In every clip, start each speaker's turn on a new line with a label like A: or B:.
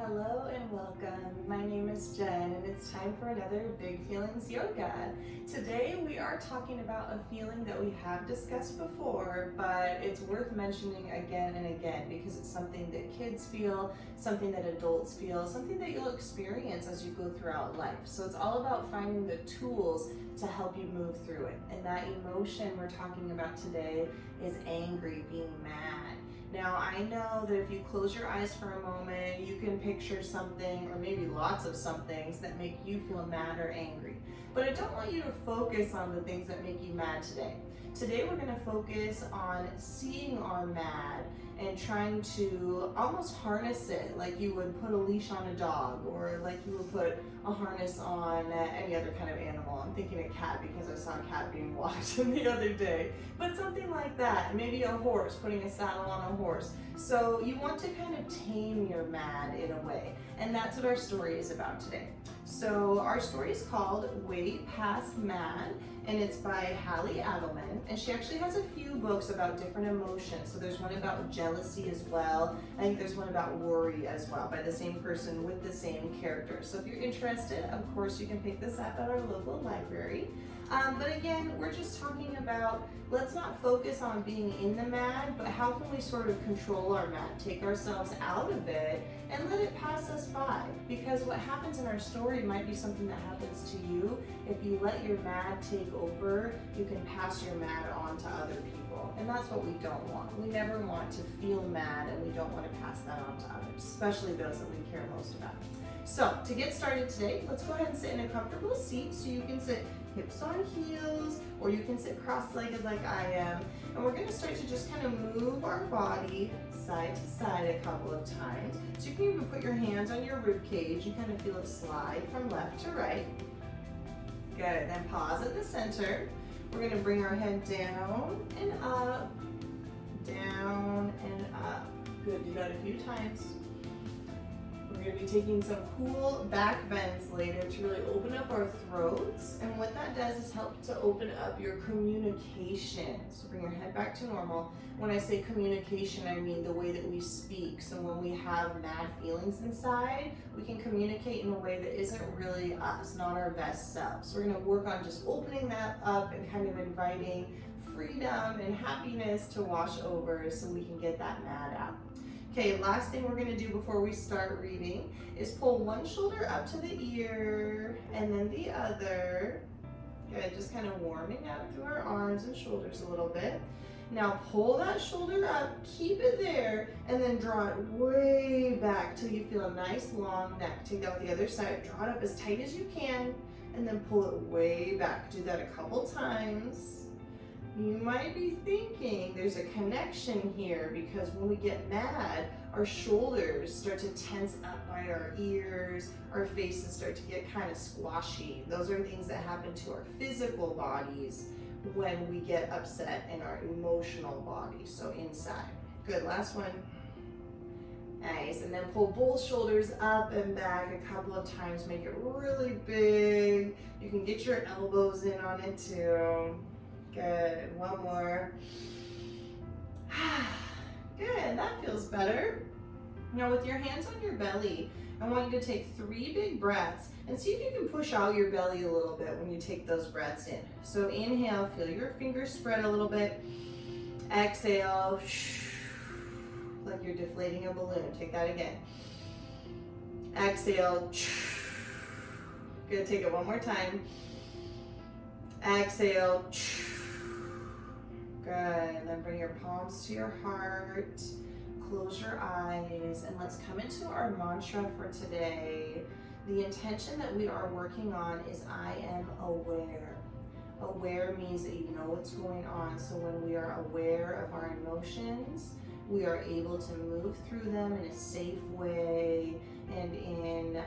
A: Hello and welcome. My name is Jen and it's time for another Big Feelings Yoga. Today we are talking about a feeling that we have discussed before, but it's worth mentioning again and again because it's something that kids feel, something that adults feel, something that you'll experience as you go throughout life. So it's all about finding the tools to help you move through it. And that emotion we're talking about today is angry, being mad. Now, I know that if you close your eyes for a moment, you can picture something or maybe lots of some things that make you feel mad or angry. But I don't want you to focus on the things that make you mad today. Today we're going to focus on seeing our mad and trying to almost harness it like you would put a leash on a dog or like you would put a harness on any other kind of animal. I'm thinking a cat because I saw a cat being walked the other day. But something like that, maybe a horse, putting a saddle on a horse. So you want to kind of tame your mad in a way. And that's what our story is about today. So our story is called Way Past Mad, and it's by Hallie Adelman, and she actually has a few books about different emotions. So there's one about jealousy as well. I think there's one about worry as well by the same person with the same character. So if you're interested, of course you can pick this up at our local library. But again, we're just talking about, let's not focus on being in the mad, but how can we sort of control our mad, take ourselves out of it and let it pass us by? Because what happens in our story might be something that happens to you. If you let your mad take over, you can pass your mad on to other people. And that's what we don't want. We never want to feel mad, and we don't want to pass that on to others, especially those that we care most about. So to get started today, let's go ahead and sit in a comfortable seat. So you can sit hips on heels, or you can sit cross-legged like I am. And we're gonna start to just kind of move our body side to side a couple of times. So you can even put your hands on your rib cage. You kind of feel it slide from left to right. Good, then pause at the center. We're gonna bring our head down and up, down and up. Good, do that a few times. We're going to be taking some cool back bends later to really open up our throats. And what that does is help to open up your communication. So bring your head back to normal. When I say communication, I mean the way that we speak. So when we have mad feelings inside, we can communicate in a way that isn't really us, not our best selves. So we're going to work on just opening that up and kind of inviting freedom and happiness to wash over so we can get that mad out. Okay, last thing we're gonna do before we start reading is pull one shoulder up to the ear and then the other. Good, just kind of warming up through our arms and shoulders a little bit. Now pull that shoulder up, keep it there, and then draw it way back till you feel a nice long neck. Take that with the other side, draw it up as tight as you can, and then pull it way back. Do that a couple times. You might be thinking there's a connection here because when we get mad, our shoulders start to tense up by our ears, our faces start to get kind of squashy. Those are things that happen to our physical bodies when we get upset in our emotional body, so inside. Good, last one. Nice, and then pull both shoulders up and back a couple of times, make it really big. You can get your elbows in on it too. Good, one more. Good, that feels better. Now with your hands on your belly, I want you to take 3 big breaths and see if you can push out your belly a little bit when you take those breaths in. So inhale, feel your fingers spread a little bit. Exhale, like you're deflating a balloon. Take that again. Exhale. Good, take it one more time. Exhale. Good, and then bring your palms to your heart, close your eyes, and let's come into our mantra for today. The intention that we are working on is I am aware. Aware means that you know what's going on, so when we are aware of our emotions, we are able to move through them in a safe way and in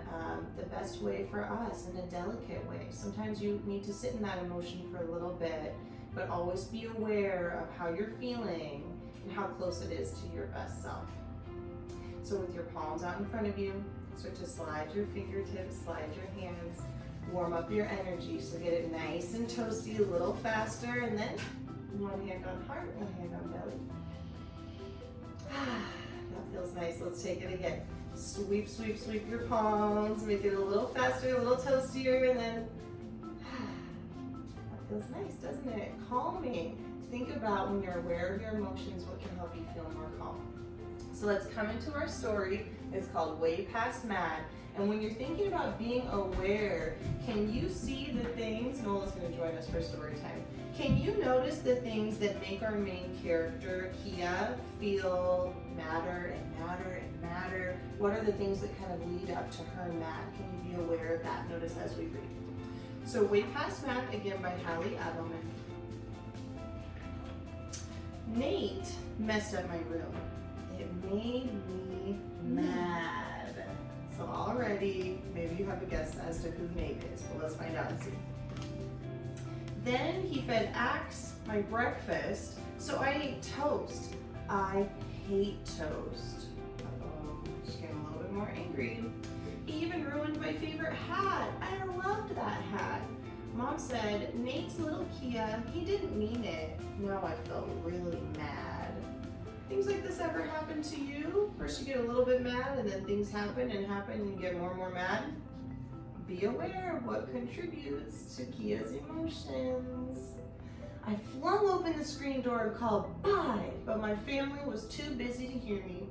A: the best way for us, in a delicate way. Sometimes you need to sit in that emotion for a little bit, but always be aware of how you're feeling and how close it is to your best self. So with your palms out in front of you, start to slide your fingertips, slide your hands, warm up your energy. So get it nice and toasty a little faster, and then one hand on heart, one hand on belly. That feels nice. Let's take it again. Sweep, sweep, sweep your palms. Make it a little faster, a little toastier, and then that feels nice, doesn't it? Calming. Think about when you're aware of your emotions, what can help you feel more calm. So let's come into our story. It's called Way Past Mad. And when you're thinking about being aware, can you see the things, Nola's gonna join us for story time. Can you notice the things that make our main character, Kia, feel madder and madder and madder? What are the things that kind of lead up to her mad? Can you be aware of that? Notice as we read. So Way Past Mad, again by Hallie Adelman. Nate messed up my room. It made me mad. So already, maybe you have a guess as to who Nate is, but let's find out and see. Then he fed Axe my breakfast, so I ate toast. I hate toast. Uh-oh, she's getting a little bit more angry. He even ruined my favorite hat. I loved that hat. Mom said, Nate's little Kia, he didn't mean it. Now I felt really mad. Things like this ever happen to you? First you get a little bit mad and then things happen and you get more and more mad? Be aware of what contributes to Kia's emotions. I flung open the screen door and called bye, but my family was too busy to hear me.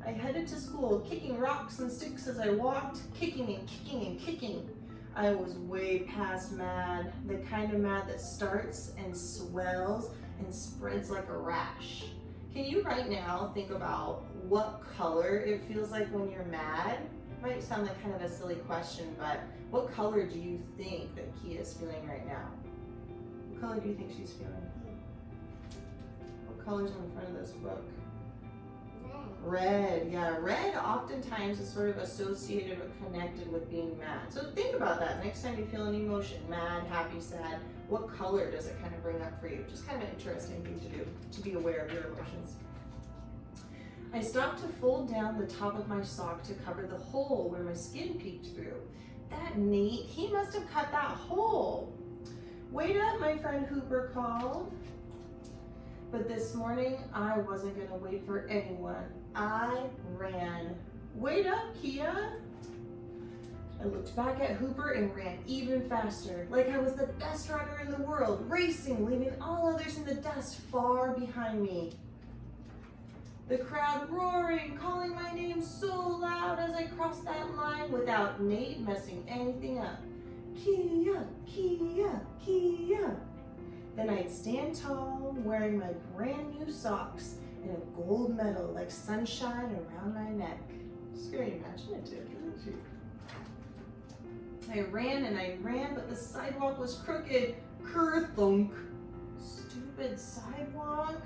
A: I headed to school, kicking rocks and sticks as I walked, kicking and kicking and kicking. I was way past mad, the kind of mad that starts and swells and spreads like a rash. Can you right now think about what color it feels like when you're mad? Might sound like kind of a silly question, but what color do you think that Kia is feeling right now? What color do you think she's feeling? What color's in front of this book? Red, yeah, red oftentimes is sort of associated or connected with being mad. So think about that next time you feel an emotion, mad, happy, sad, what color does it kind of bring up for you? Just kind of an interesting thing to do, to be aware of your emotions. I stopped to fold down the top of my sock to cover the hole where my skin peeked through. That Nate, he must have cut that hole. Wait up, my friend Hooper called. But this morning, I wasn't gonna wait for anyone. I ran. Wait up, Kia. I looked back at Hooper and ran even faster, like I was the best runner in the world, racing, leaving all others in the dust far behind me. The crowd roaring, calling my name so loud as I crossed that line without Nate messing anything up. Kia, Kia, Kia. Then I'd stand tall, wearing my brand new socks and a gold medal like sunshine around my neck. It's very imaginative, isn't she? I ran and I ran, but the sidewalk was crooked. Kerthunk. Stupid sidewalk.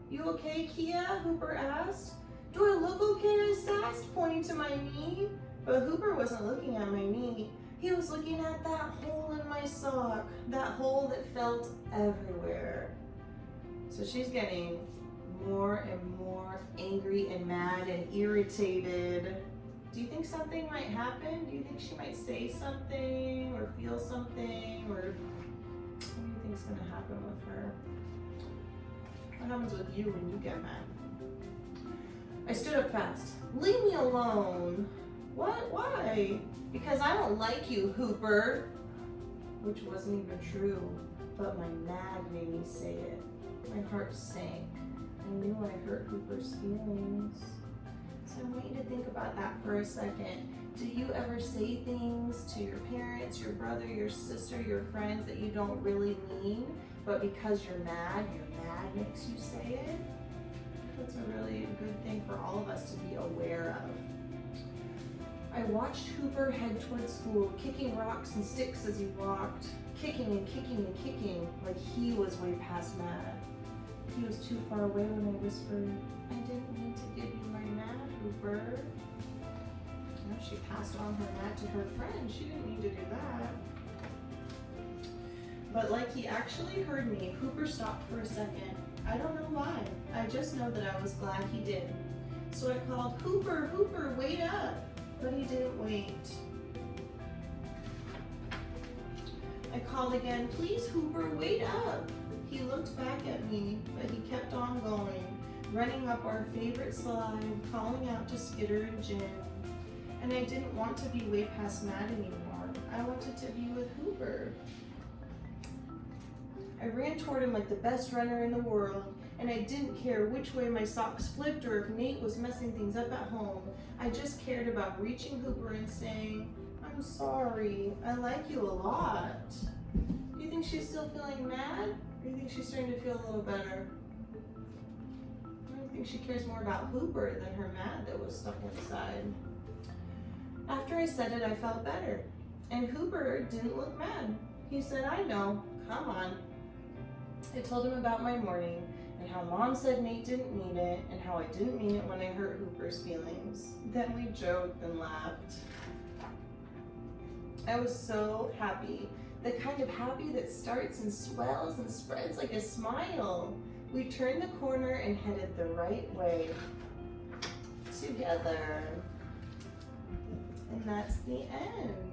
A: You okay, Kia? Hooper asked. Do I look okay? I sassed, pointing to my knee. But Hooper wasn't looking at my knee. He was looking at that hole in my sock, that hole that felt everywhere. So she's getting more and more angry and mad and irritated. Do you think something might happen? Do you think she might say something or feel something? Or what do you think's gonna happen with her? What happens with you when you get mad? I stood up fast. Leave me alone. What? Why? Because I don't like you, Hooper. Which wasn't even true, but my mad made me say it. My heart sank. I knew I hurt Hooper's feelings. So I want you to think about that for a second. Do you ever say things to your parents, your brother, your sister, your friends that you don't really mean, but because you're mad makes you say it? That's a really good thing for all of us to be aware of. I watched Hooper head towards school, kicking rocks and sticks as he walked, kicking and kicking and kicking like he was way past mad. He was too far away when I whispered, I didn't mean to give you my mad, Hooper. You know, she passed on her mad to her friend. She didn't mean to do that. But like he actually heard me, Hooper stopped for a second. I don't know why. I just know that I was glad he did. So I called, Hooper, Hooper, wait up. But he didn't wait. I called again, please, Hooper, wait up. He looked back at me, but he kept on going. running up our favorite slide, calling out to Skitter and Jim. And I didn't want to be way past Matt anymore. I wanted to be with Hooper. I ran toward him like the best runner in the world, and I didn't care which way my socks flipped or if Nate was messing things up at home. I just cared about reaching Hooper and saying, "I'm sorry, I like you a lot." Do you think she's still feeling mad? Or do you think she's starting to feel a little better? I think she cares more about Hooper than her mad that was stuck inside. After I said it, I felt better. And Hooper didn't look mad. He said, "I know, come on." I told him about my morning and how Mom said Nate didn't mean it and how I didn't mean it when I hurt Hooper's feelings. Then we joked and laughed. I was so happy. The kind of happy that starts and swells and spreads like a smile. We turned the corner and headed the right way. Together. And that's the end.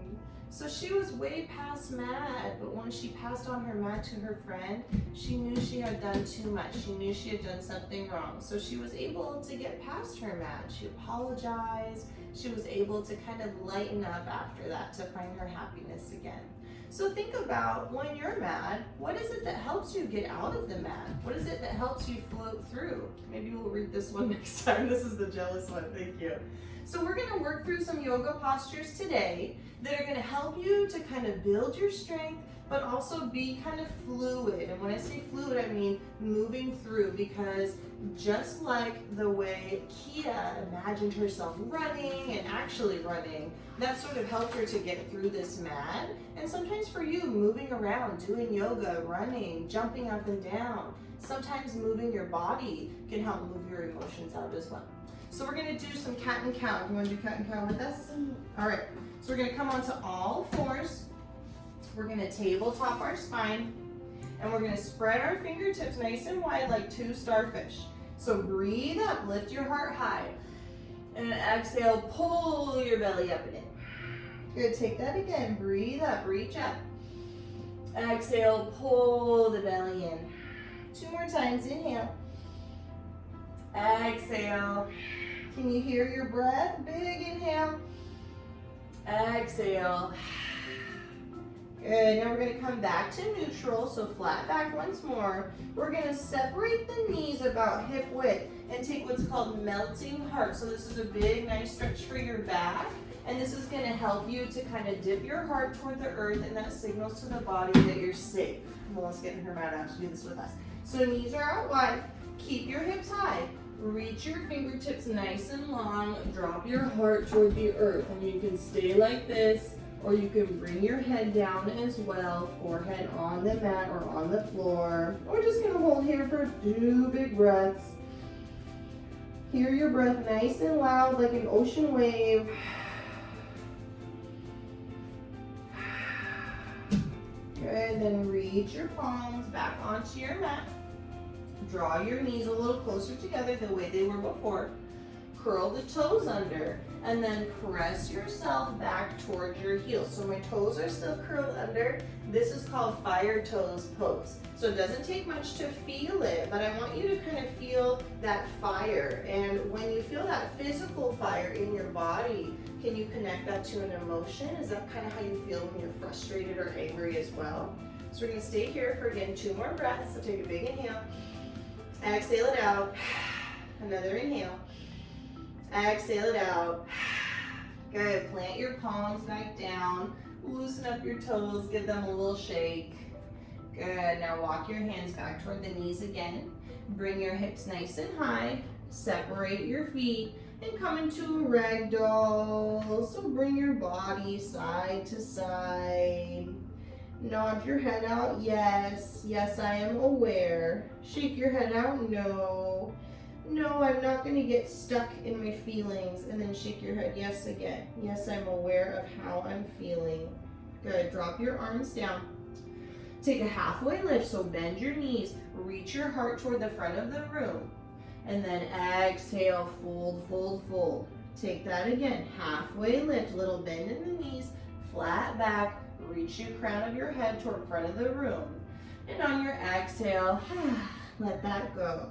A: So she was way past mad, but when she passed on her mad to her friend, she knew she had done too much. She knew she had done something wrong. So she was able to get past her mad. She apologized. She was able to kind of lighten up after that to find her happiness again. So think about when you're mad, what is it that helps you get out of the mad? What is it that helps you float through? Maybe we'll read this one next time. This is the jealous one, thank you. So we're gonna work through some yoga postures today that are gonna help you to kind of build your strength, but also be kind of fluid. And when I say fluid, I mean moving through, because just like the way Kia imagined herself running and actually running, that sort of helped her to get through this mad. And sometimes for you, moving around, doing yoga, running, jumping up and down, sometimes moving your body can help move your emotions out as well. So we're gonna do some cat and cow. You wanna do cat and cow with us? All right, so we're gonna come onto all fours. We're gonna tabletop our spine, and we're gonna spread our fingertips nice and wide like two starfish. So breathe up, lift your heart high. And exhale, pull your belly up and in. Good, take that again. Breathe up, reach up. Exhale, pull the belly in. Two more times, inhale. Exhale. Can you hear your breath? Big inhale. Exhale. Good, now we're gonna come back to neutral, so flat back once more. We're gonna separate the knees about hip width and take what's called melting heart. So this is a big, nice stretch for your back, and this is gonna help you to kind of dip your heart toward the earth, and that signals to the body that you're safe. Melissa's getting her mat out to do this with us. So knees are out wide, keep your hips high. Reach your fingertips nice and long, drop your heart toward the earth, and you can stay like this, or you can bring your head down as well, forehead on the mat or on the floor. We're just gonna hold here for 2 big breaths. Hear your breath nice and loud like an ocean wave. Good, then reach your palms back onto your mat. Draw your knees a little closer together the way they were before. Curl the toes under, and then press yourself back towards your heels. So my toes are still curled under. This is called fire toes pose. So it doesn't take much to feel it, but I want you to kind of feel that fire. And when you feel that physical fire in your body, can you connect that to an emotion? Is that kind of how you feel when you're frustrated or angry as well? So we're gonna stay here for, again, 2 more breaths. So take a big inhale. Exhale it out. Another inhale. Exhale it out. Good. Plant your palms back down. Loosen up your toes. Give them a little shake. Good. Now walk your hands back toward the knees again. Bring your hips nice and high. Separate your feet and come into a ragdoll. So bring your body side to side. Nod your head out, yes. Yes, I am aware. Shake your head out, no. No, I'm not going to get stuck in my feelings. And then shake your head, yes, again. Yes, I'm aware of how I'm feeling. Good, drop your arms down. Take a halfway lift, so bend your knees. Reach your heart toward the front of the room. And then exhale, fold, fold, fold. Take that again, halfway lift, little bend in the knees, flat back. Reach your crown of your head toward front of the room. And on your exhale, let that go.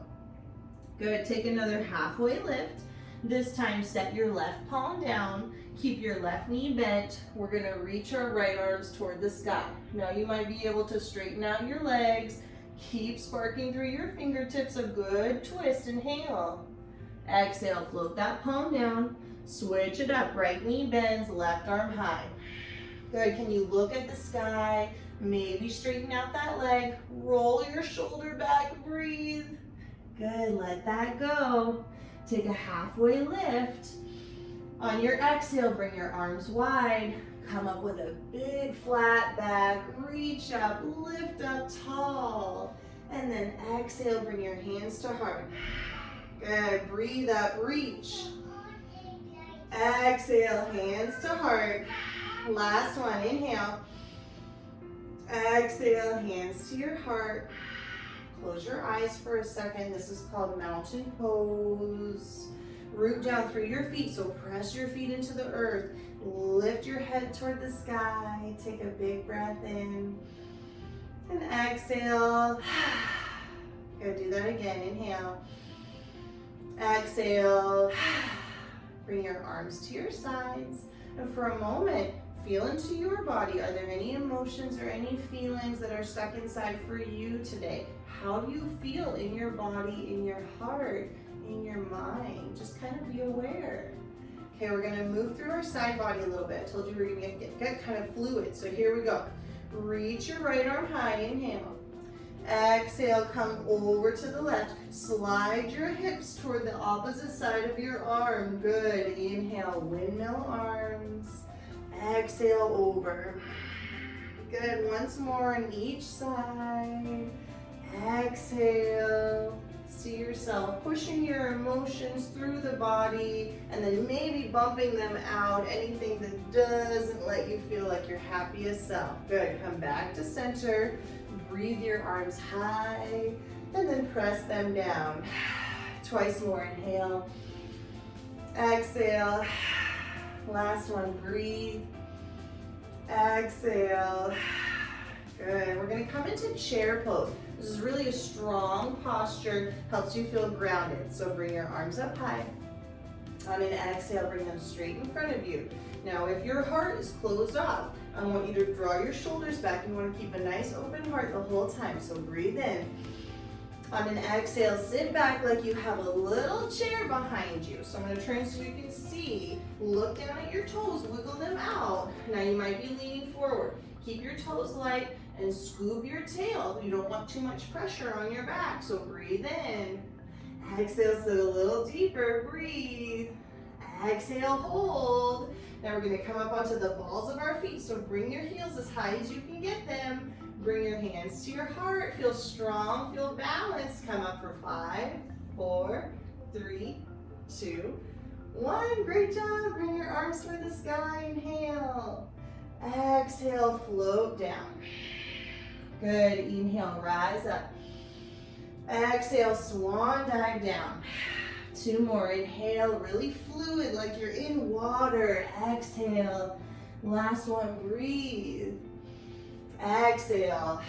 A: Good, take another halfway lift. This time set your left palm down, keep your left knee bent. We're gonna reach our right arms toward the sky. Now you might be able to straighten out your legs, keep sparking through your fingertips, a good twist, inhale. Exhale, float that palm down, switch it up, right knee bends, left arm high. Good, can you look at the sky, maybe straighten out that leg, roll your shoulder back, breathe. Good, let that go. Take a halfway lift. On your exhale, bring your arms wide. Come up with a big flat back. Reach up, lift up tall. And then exhale, bring your hands to heart. Good, breathe up, reach. Exhale, hands to heart. Last one, inhale. Exhale, hands to your heart. Close your eyes for a second. This is called mountain pose. Root down through your feet, so press your feet into the earth. Lift your head toward the sky. Take a big breath in. And exhale. Good, do that again. Inhale. Exhale. Bring your arms to your sides. And for a moment, feel into your body. Are there any emotions or any feelings that are stuck inside for you today? How do you feel in your body, in your heart, in your mind? Just kind of be aware. Okay, we're gonna move through our side body a little bit. I told you we're gonna get kind of fluid, so here we go. Reach your right arm high, inhale. Exhale, come over to the left. Slide your hips toward the opposite side of your arm. Good, inhale, windmill arms. Exhale, over. Good, once more on each side. Exhale. See yourself pushing your emotions through the body and then maybe bumping them out, anything that doesn't let you feel like your happiest self. Good, come back to center. Breathe your arms high and then press them down. Twice more, inhale. Exhale. Last one, breathe. Exhale. Good, we're gonna come into chair pose. This is really a strong posture, helps you feel grounded. So bring your arms up high. On an exhale, bring them straight in front of you. Now, if your heart is closed off, I want you to draw your shoulders back. You want to keep a nice open heart the whole time. So breathe in. On an exhale, sit back like you have a little chair behind you. So I'm going to turn so you can see. Look down at your toes, wiggle them out. Now you might be leaning forward. Keep your toes light and scoop your tail. You don't want too much pressure on your back, so breathe in. Exhale, sit a little deeper, breathe. Exhale, hold. Now we're gonna come up onto the balls of our feet, so bring your heels as high as you can get them. Bring your hands to your heart, feel strong, feel balanced. Come up for 5, 4, 3, 2, 1. Great job, bring your arms toward the sky, inhale. Exhale, float down. Good, inhale, rise up. Exhale, swan dive down. 2 more, inhale, really fluid, like you're in water. Exhale, last one, breathe. Exhale.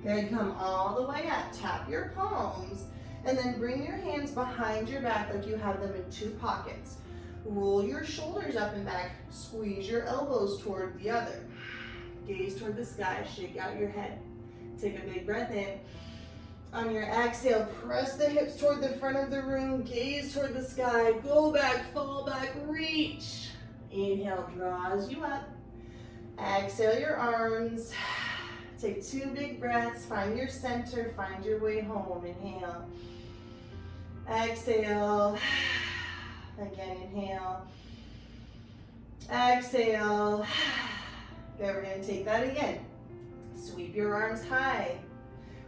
A: Good, come all the way up, tap your palms, and then bring your hands behind your back like you have them in 2 pockets. Roll your shoulders up and back, squeeze your elbows toward the other. Gaze toward the sky, shake out your head. Take a big breath in. On your exhale, press the hips toward the front of the room, gaze toward the sky, go back, fall back, reach. Inhale, draws you up. Exhale your arms. Take 2 big breaths, find your center, find your way home. Inhale. Exhale. Again, inhale. Exhale. Okay, we're going to take that again. Sweep your arms high.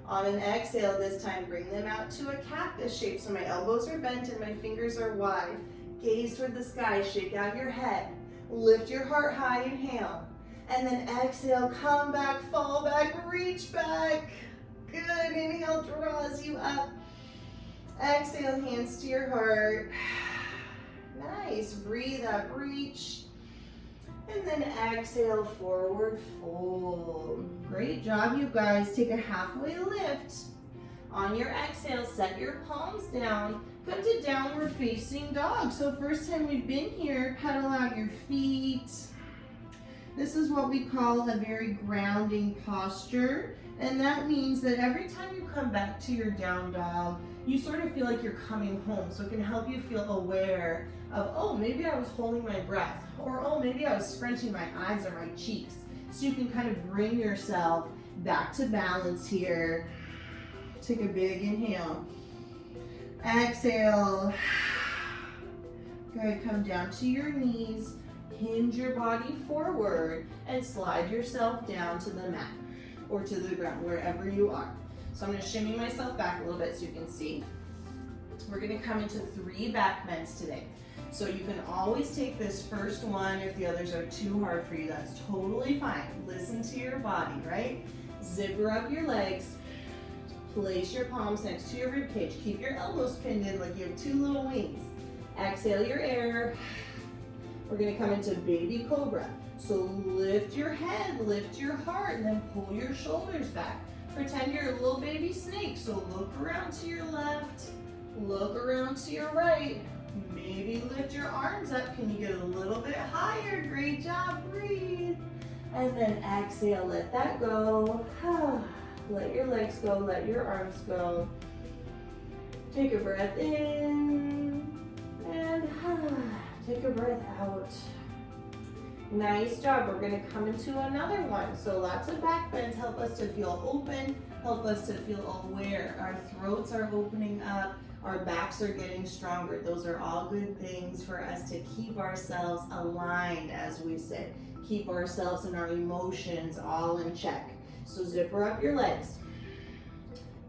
A: On an exhale, this time bring them out to a cactus shape. So my elbows are bent and my fingers are wide. Gaze toward the sky, shake out your head. Lift your heart high, inhale. And then exhale, come back, fall back, reach back. Good, inhale, draws you up. Exhale, hands to your heart. Nice, breathe up, reach. And then exhale, forward fold. Great job, you guys. Take a halfway lift. On your exhale, set your palms down. Come to downward facing dog. So first time we've been here, pedal out your feet. This is what we call a very grounding posture. And that means that every time you come back to your down dog, you sort of feel like you're coming home. So it can help you feel aware of, oh, maybe I was holding my breath, or oh, maybe I was scrunching my eyes or my cheeks. So you can kind of bring yourself back to balance here. Take a big inhale. Exhale. Good, come down to your knees. Hinge your body forward and slide yourself down to the mat or to the ground, wherever you are. So I'm gonna shimmy myself back a little bit so you can see. We're gonna come into 3 back bends today. So you can always take this first one if the others are too hard for you. That's totally fine. Listen to your body, right? Zipper up your legs. Place your palms next to your rib cage. Keep your elbows pinned in like you have 2 little wings. Exhale your air. We're gonna come into baby cobra. So lift your head, lift your heart, and then pull your shoulders back. Pretend you're a little baby snake. So look around to your left, look around to your right. Maybe lift your arms up. Can you get a little bit higher? Great job, breathe. And then exhale, let that go. Let your legs go, let your arms go. Take a breath in, and take a breath out. Nice job. We're gonna come into another one. So lots of back bends help us to feel open, help us to feel aware. Our throats are opening up, our backs are getting stronger. Those are all good things for us to keep ourselves aligned, as we said. Keep ourselves and our emotions all in check. So zipper up your legs.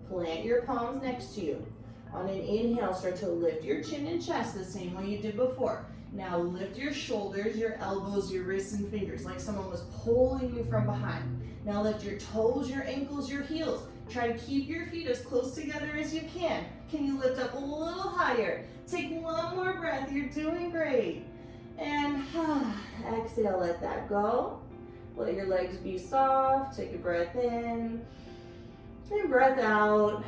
A: Plant your palms next to you. On an inhale, start to lift your chin and chest the same way you did before. Now lift your shoulders, your elbows, your wrists and fingers like someone was pulling you from behind. Now lift your toes, your ankles, your heels. Try to keep your feet as close together as you can. Can you lift up a little higher? Take one more breath, you're doing great. And exhale, let that go. Let your legs be soft. Take a breath in and breath out.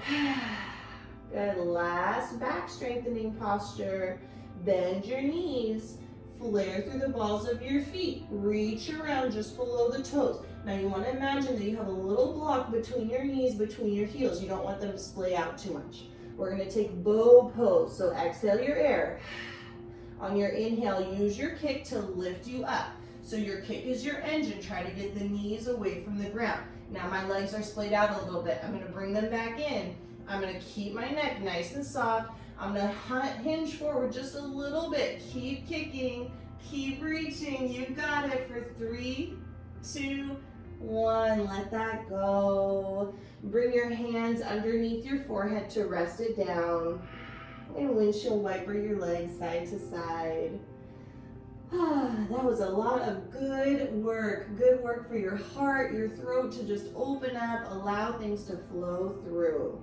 A: Good, last back strengthening posture. Bend your knees, flare through the balls of your feet. Reach around just below the toes. Now you want to imagine that you have a little block between your knees, between your heels. You don't want them to splay out too much. We're going to take bow pose. So exhale your air. On your inhale, use your kick to lift you up. So your kick is your engine. Try to get the knees away from the ground. Now my legs are splayed out a little bit. I'm going to bring them back in. I'm going to keep my neck nice and soft. I'm going to hinge forward just a little bit. Keep kicking. Keep reaching. You got it for 3, 2, 1. Let that go. Bring your hands underneath your forehead to rest it down. And windshield wiper your legs side to side. That was a lot of good work. Good work for your heart, your throat to just open up, allow things to flow through.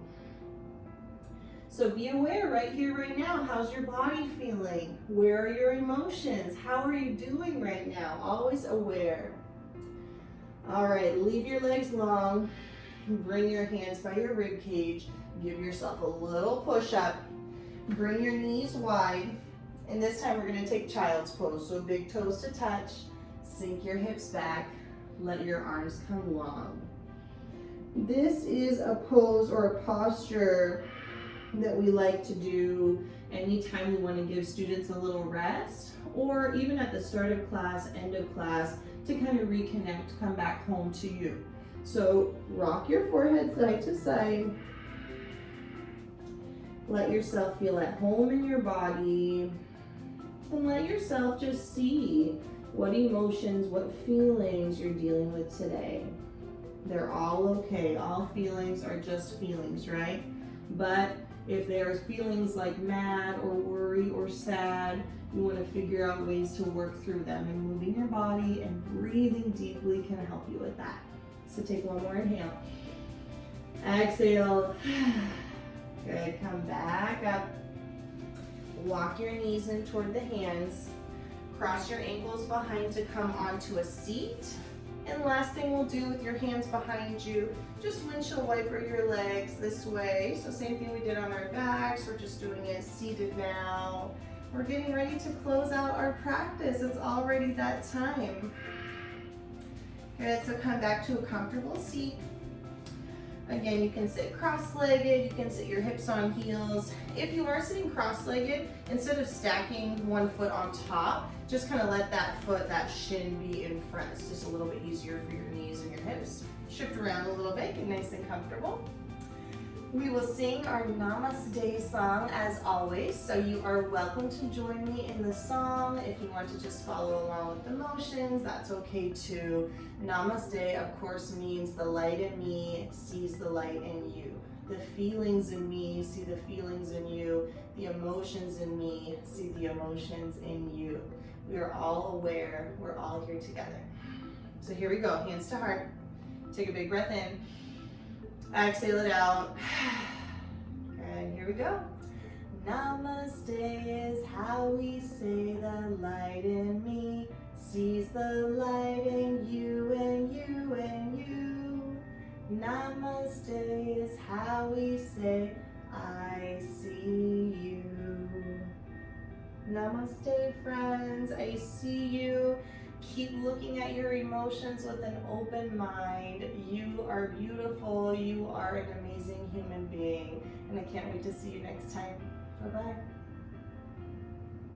A: So be aware right here, right now. How's your body feeling? Where are your emotions? How are you doing right now? Always aware. All right, leave your legs long. Bring your hands by your rib cage. Give yourself a little push up. Bring your knees wide. And this time we're going to take child's pose. So big toes to touch. Sink your hips back. Let your arms come long. This is a pose or a posture that we like to do anytime we want to give students a little rest, or even at the start of class, end of class, to kind of reconnect, come back home to you. So rock your forehead side to side. Let yourself feel at home in your body, and let yourself just see what emotions, what feelings you're dealing with today. They're all okay. All feelings are just feelings, right? But if there's feelings like mad or worry or sad, you want to figure out ways to work through them, and moving your body and breathing deeply can help you with that. So take one more inhale. Exhale. Good, come back up. Walk your knees in toward the hands. Cross your ankles behind to come onto a seat. And last thing we'll do with your hands behind you, just windshield wiper your legs this way. So same thing we did on our backs, we're just doing it seated now. We're getting ready to close out our practice. It's already that time. Good, so come back to a comfortable seat. Again, you can sit cross-legged, you can sit your hips on heels. If you are sitting cross-legged, instead of stacking one foot on top, just kind of let that foot, that shin be in front. It's just a little bit easier for your knees and your hips. Shift around a little bit, get nice and comfortable. We will sing our Namaste song as always, so you are welcome to join me in the song. If you want to just follow along with the motions, that's okay too. Namaste, of course, means the light in me sees the light in you. The feelings in me see the feelings in you. The emotions in me see the emotions in you. We are all aware, we're all here together. So here we go, hands to heart. Take a big breath in. Exhale it out. And here we go. Namaste is how we say the light in me sees the light in you and you and you. Namaste is how we say I see you. Namaste, friends. I see you. Keep looking at your emotions with an open mind. You are beautiful. You are an amazing human being. And I can't wait to see you next time. Bye-bye.